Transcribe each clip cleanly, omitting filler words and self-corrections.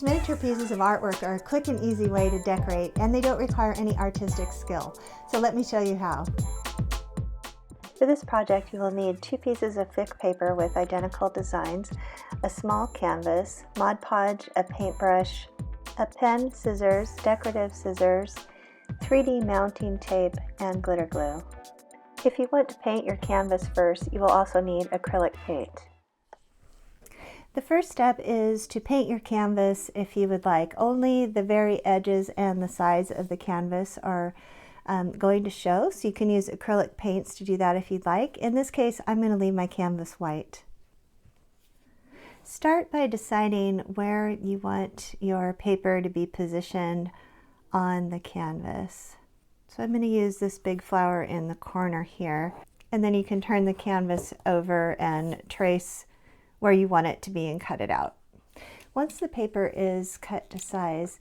These miniature pieces of artwork are a quick and easy way to decorate, and they don't require any artistic skill. So let me show you how. For this project, you will need 2 pieces of thick paper with identical designs, a small canvas, Mod Podge, a paintbrush, a pen, scissors, decorative scissors, 3D mounting tape, and glitter glue. If you want to paint your canvas first, you will also need acrylic paint. The first step is to paint your canvas if you would like. Only the very edges and the sides of the canvas are going to show, so you can use acrylic paints to do that if you'd like. In this case, I'm going to leave my canvas white. Start by deciding where you want your paper to be positioned on the canvas. So I'm going to use this big flower in the corner here, and then you can turn the canvas over and trace where you want it to be and cut it out. Once the paper is cut to size,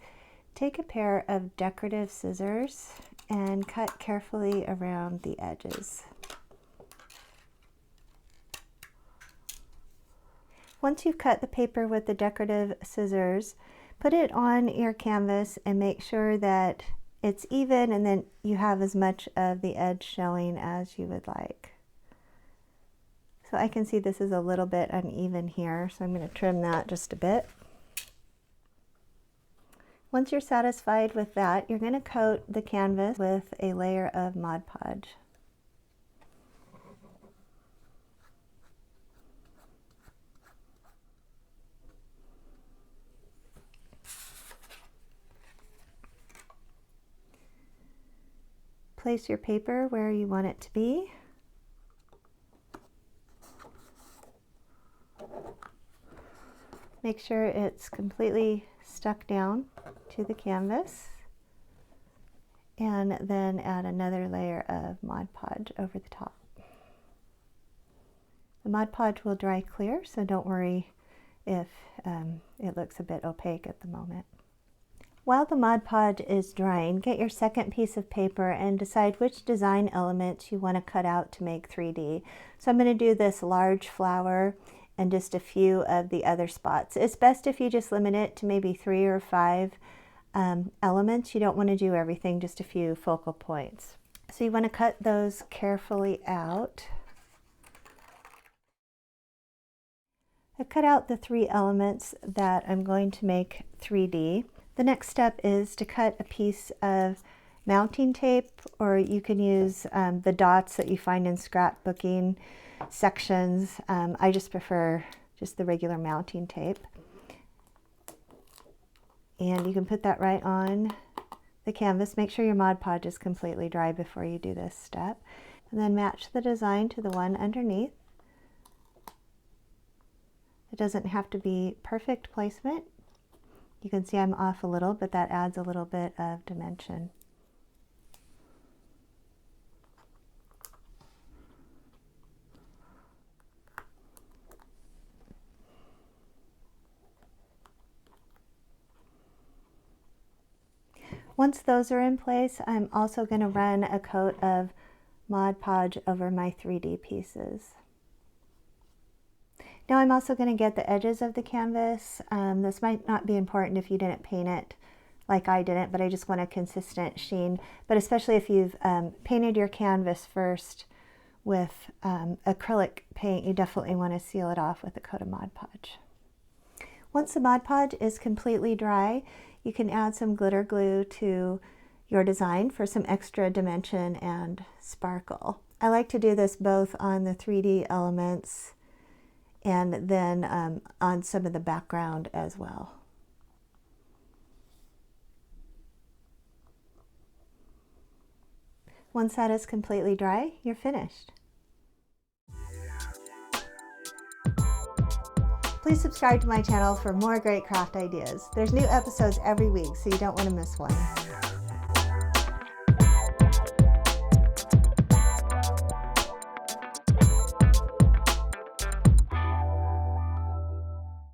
take a pair of decorative scissors and cut carefully around the edges. Once you've cut the paper with the decorative scissors, put it on your canvas and make sure that it's even and then you have as much of the edge showing as you would like. So I can see this is a little bit uneven here, so I'm going to trim that just a bit. Once you're satisfied with that, you're going to coat the canvas with a layer of Mod Podge. Place your paper where you want it to be. Make sure it's completely stuck down to the canvas, and then add another layer of Mod Podge over the top. The Mod Podge will dry clear, so don't worry if it looks a bit opaque at the moment. While the Mod Podge is drying, get your second piece of paper and decide which design elements you want to cut out to make 3D. So I'm going to do this large flower and just a few of the other spots. It's best if you just limit it to maybe 3 or 5 elements. You don't want to do everything, just a few focal points. So you want to cut those carefully out. I've cut out the 3 elements that I'm going to make 3D. The next step is to cut a piece of mounting tape, or you can use the dots that you find in scrapbooking sections. I just prefer just the regular mounting tape. And you can put that right on the canvas. Make sure your Mod Podge is completely dry before you do this step. And then match the design to the one underneath. It doesn't have to be perfect placement. You can see I'm off a little, but that adds a little bit of dimension. Once those are in place, I'm also going to run a coat of Mod Podge over my 3D pieces. Now I'm also going to get the edges of the canvas. This might not be important if you didn't paint it like I didn't, but I just want a consistent sheen. But especially if you've painted your canvas first with acrylic paint, you definitely want to seal it off with a coat of Mod Podge. Once the Mod Podge is completely dry, you can add some glitter glue to your design for some extra dimension and sparkle. I like to do this both on the 3D elements and then on some of the background as well. Once that is completely dry, you're finished. Please subscribe to my channel for more great craft ideas. There's new episodes every week, so you don't want to miss one.